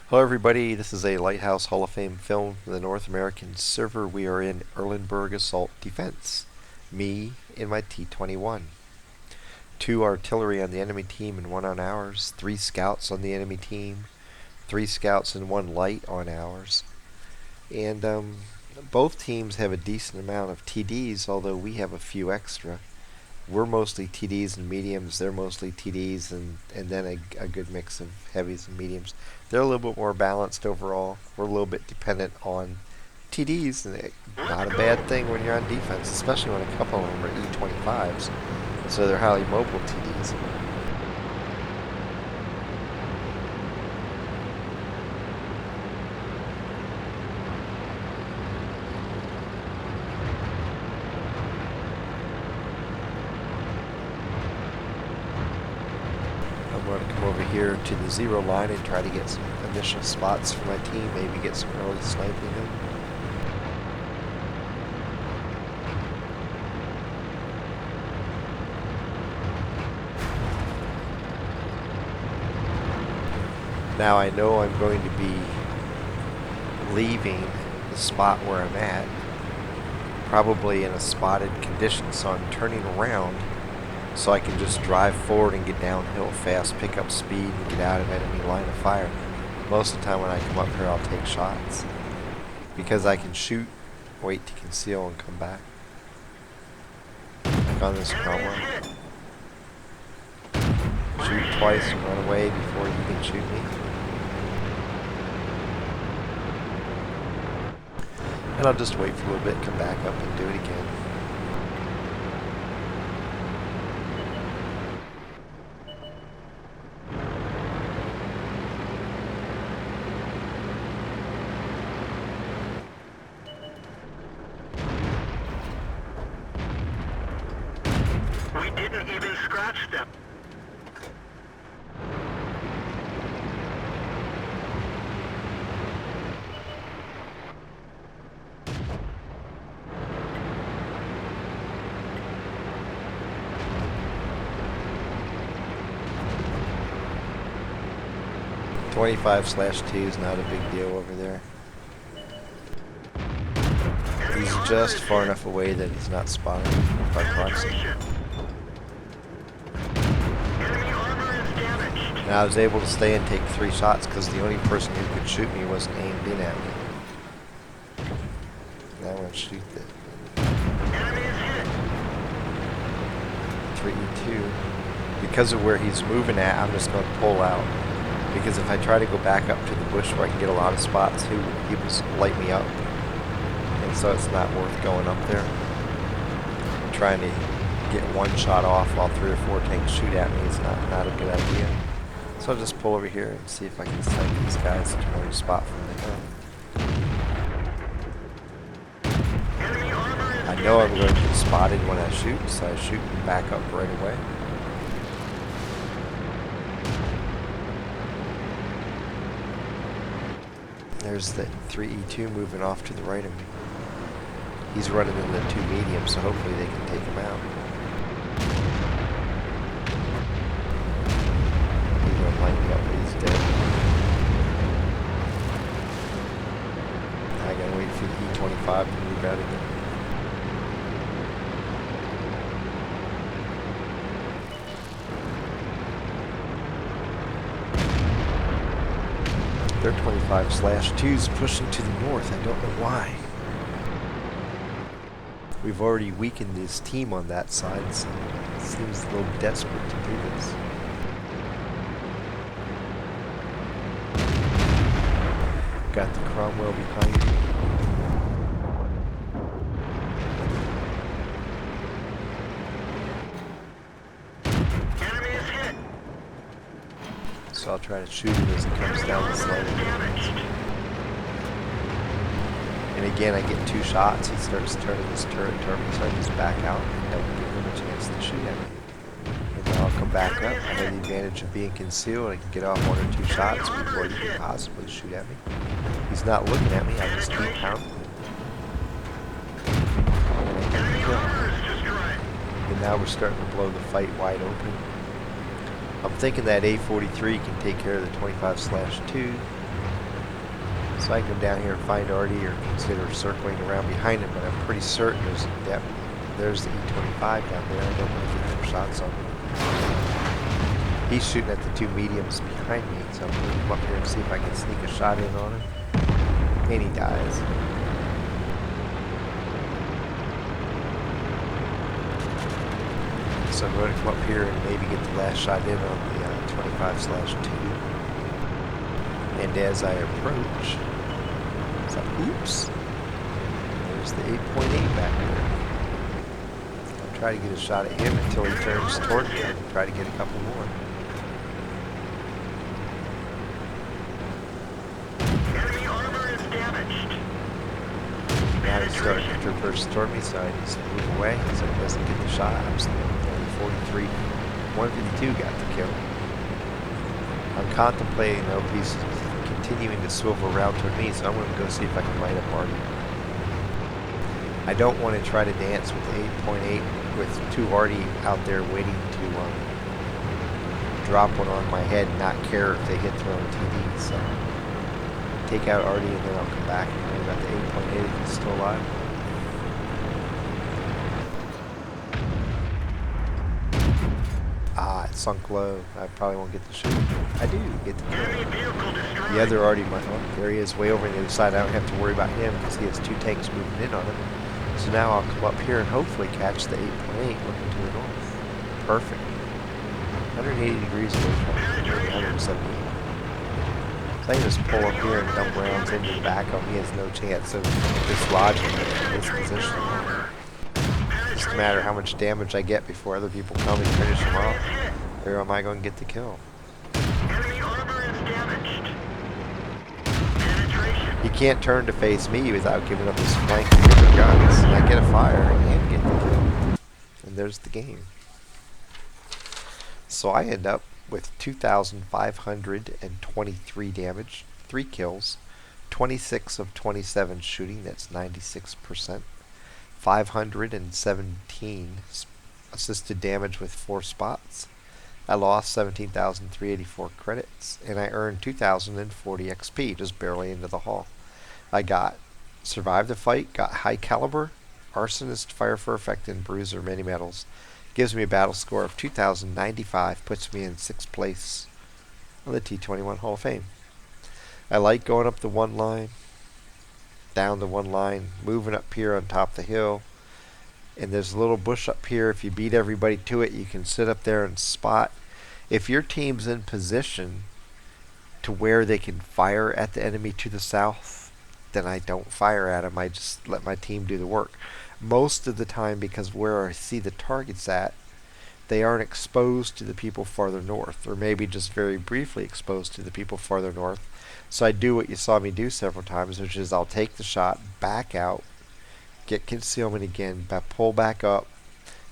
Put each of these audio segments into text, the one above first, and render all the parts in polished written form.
Hello everybody, this is a Lighthouse Hall of Fame film for the North American server. We are in Erlenberg Assault Defense. Me and my T21. 2 artillery on the enemy team and 1 on ours. 3 scouts on the enemy team. 3 scouts and 1 light on ours. And both teams have a decent amount of TDs, although we have a few extra. We're mostly TDs and mediums, they're mostly TDs and then a good mix of heavies and mediums. They're a little bit more balanced overall. We're a little bit dependent on TDs, and not a bad thing when you're on defense, especially when a couple of them are E25s, so they're highly mobile TDs. I'm going to come over here to the 0 line and try to get some initial spots for my team, maybe get some early sniping in. Now I know I'm going to be leaving the spot where I'm at, probably in a spotted condition, so I'm turning around so I can just drive forward and get downhill fast, pick up speed, and get out of enemy line of fire. Most of the time when I come up here, I'll take shots, because I can shoot, wait to conceal, and come back. Like on this Cromwell. Shoot twice and run away before you can shoot me. And I'll just wait for a little bit, come back up and do it again. We didn't even scratch them. .25/2 is not a big deal over there. He's just far enough away that he's not spotted by proxy. And I was able to stay and take 3 shots because the only person who could shoot me wasn't aimed in at me. Now I'm going to shoot the 3E2. Because of where he's moving at, I'm just going to pull out. Because if I try to go back up to the bush where I can get a lot of spots, he will light me up. And so it's not worth going up there. Trying to get 1 shot off while 3 or 4 tanks shoot at me is not a good idea. So I'll just pull over here and see if I can snipe these guys to one spot from the hill. I know I'm going to get spotted when I shoot, so I shoot and back up right away. There's the 3E2 moving off to the right of me. He's running in the 2 mediums, so hopefully they can take him out. He's gonna light me up, but he's dead. I gotta wait for the E25 to move out again. They're 25/2s pushing to the north. I don't know why. We've already weakened his team on that side, so it seems a little desperate to do this. Got the Cromwell behind me. So I'll try to shoot him as he comes down the slope. And again, I get 2 shots. He starts turning his turret toward me, so I just back out and don't give him a chance to shoot at me. And then I'll come back up. I have the advantage of being concealed. I can get off 1 or 2 shots before he can possibly shoot at me. He's not looking at me. I just keep pounding. And now we're starting to blow the fight wide open. I'm thinking that A43 can take care of the 25/2. So I can go down here and find Artie or consider circling around behind him, but I'm pretty certain there's the E25 down there. I don't want to get no shots on him. He's shooting at the two mediums behind me, so I'm going to come up here and see if I can sneak a shot in on him. And he dies. So I'm going to come up here and maybe get the last shot in on the 25/2. And as I approach, it's like, oops, there's the 8.8 back there. I'll try to get a shot at him until he turns toward me and try to get a couple more. Enemy armor is damaged. Now he's starting to traverse toward me, so I just move away so he doesn't get the shot. I'm still only 43. 152 got the kill. I'm contemplating though if he's continuing to swivel around toward me, so I'm going to go see if I can light up Artie. I don't want to try to dance with the 8.8 with two Artie out there waiting to drop one on my head and not care if they hit their own TD. So take out Artie and then I'll come back and worry about the 8.8 if he's still alive. Ah, it sunk low. I probably won't get the shoot. I do get the kill. The other Artie might. Oh, there he is, way over on the other side. I don't have to worry about him because he has two tanks moving in on him. So now I'll come up here and hopefully catch the 8.8 looking to the north. Perfect. 180 degrees away from him, maybe 178. So I can just pull up here and dump rounds into the back on him. He has no chance of dislodging him in this position. It's just a matter of how much damage I get before other people come and finish him off. Or am I going to get the kill? Enemy armor is damaged. Penetration. He can't turn to face me without giving up his flank with the guns. And I get a fire and get the kill. And there's the game. So I end up with 2,523 damage, 3 kills, 26 of 27 shooting, that's 96%, 517 assisted damage with 4 spots. I lost 17,384 credits, and I earned 2,040 XP, just barely into the haul. I survived the fight, got high caliber, arsonist, fire for effect, and bruiser many medals. Gives me a battle score of 2,095, puts me in 6th place on the T21 Hall of Fame. I like going up the one line, down the one line, moving up here on top of the hill. And there's a little bush up here. If you beat everybody to it, you can sit up there and spot. If your team's in position to where they can fire at the enemy to the south, then I don't fire at them. I just let my team do the work. Most of the time, because where I see the targets at, they aren't exposed to the people farther north, or maybe just very briefly exposed to the people farther north. So I do what you saw me do several times, which is I'll take the shot, back out, get concealment again, pull back up,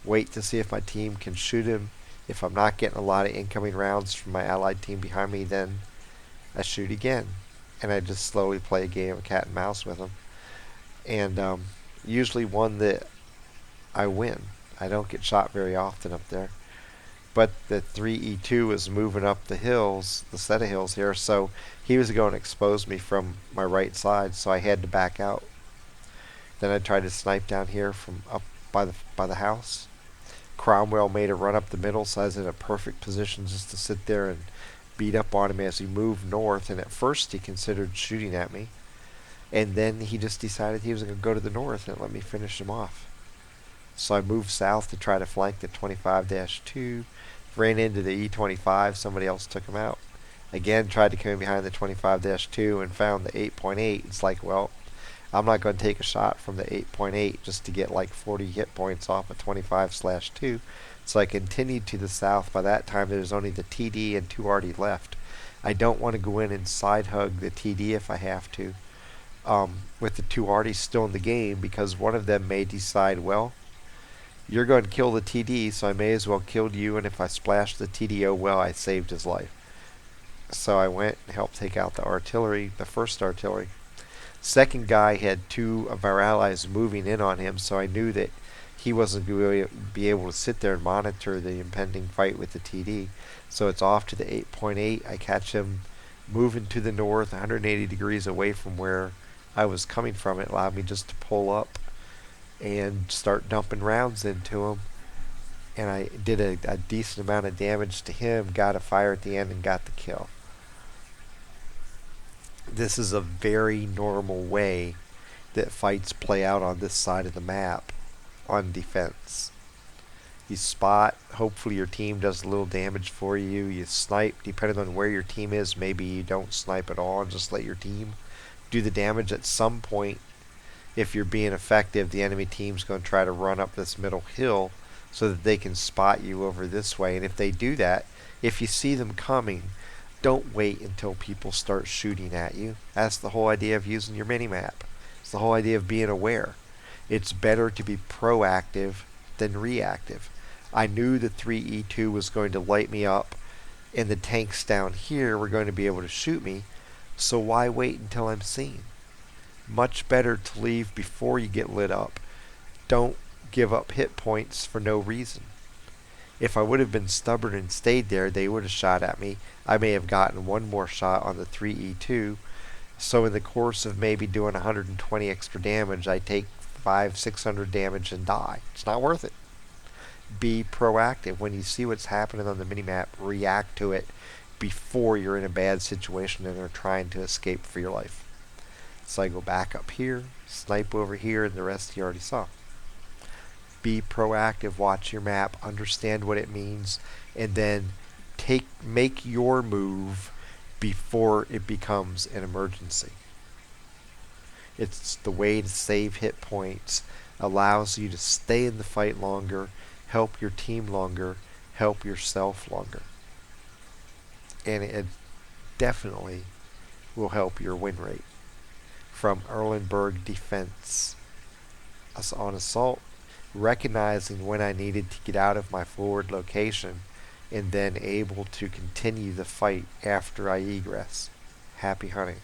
wait to see if my team can shoot him. If I'm not getting a lot of incoming rounds from my allied team behind me, then I shoot again. And I just slowly play a game of cat and mouse with them. And usually one that I win. I don't get shot very often up there. But the 3E2 was moving up the hills, the set of hills here, so he was going to expose me from my right side, so I had to back out. Then I tried to snipe down here from up by the house. Cromwell made a run up the middle, so I was in a perfect position just to sit there and beat up on him as he moved north. And at first he considered shooting at me, and then he just decided he was going to go to the north and let me finish him off. So I moved south to try to flank the 25-2, ran into the E25, somebody else took him out. Again, tried to come in behind the 25-2 and found the 8.8. It's like, well, I'm not going to take a shot from the 8.8 just to get like 40 hit points off of 25/2. So I continued to the south. By that time, there's only the TD and 2 Artie left. I don't want to go in and side hug the TD if I have to, with the 2 Arties still in the game, because one of them may decide, well, you're going to kill the TD, so I may as well kill you, and if I splash the TD, oh well, I saved his life. So I went and helped take out the artillery, the first artillery. Second guy had 2 of our allies moving in on him, so I knew that he wasn't going to be able to sit there and monitor the impending fight with the TD. So it's off to the 8.8. I catch him Moving to the north 180 degrees away from where I was coming from, it allowed me just to pull up and start dumping rounds into him. And I did a decent amount of damage to him, got a fire at the end, and got the kill. This is a very normal way that fights play out on this side of the map on defense. You spot, hopefully your team does a little damage for you. You snipe, depending on where your team is. Maybe you don't snipe at all and just let your team do the damage. At some point, if you're being effective, the enemy team's going to try to run up this middle hill so that they can spot you over this way. And if they do that, if you see them coming, don't wait until people start shooting at you. That's the whole idea of using your mini-map. It's the whole idea of being aware. It's better to be proactive than reactive. I knew the 3E2 was going to light me up and the tanks down here were going to be able to shoot me, so why wait until I'm seen? Much better to leave before you get lit up. Don't give up hit points for no reason. If I would have been stubborn and stayed there, they would have shot at me. I may have gotten one more shot on the 3E2. So in the course of maybe doing 120 extra damage, I take 500-600 damage and die. It's not worth it. Be proactive. When you see what's happening on the minimap, react to it before you're in a bad situation and are trying to escape for your life. So I go back up here, snipe over here, and the rest you already saw. Be proactive, watch your map, understand what it means, and then make your move before it becomes an emergency. It's the way to save hit points, allows you to stay in the fight longer, help your team longer, help yourself longer. And it definitely will help your win rate. From Erlenberg Defense on Assault, recognizing when I needed to get out of my forward location and then able to continue the fight after I egress. Happy hunting.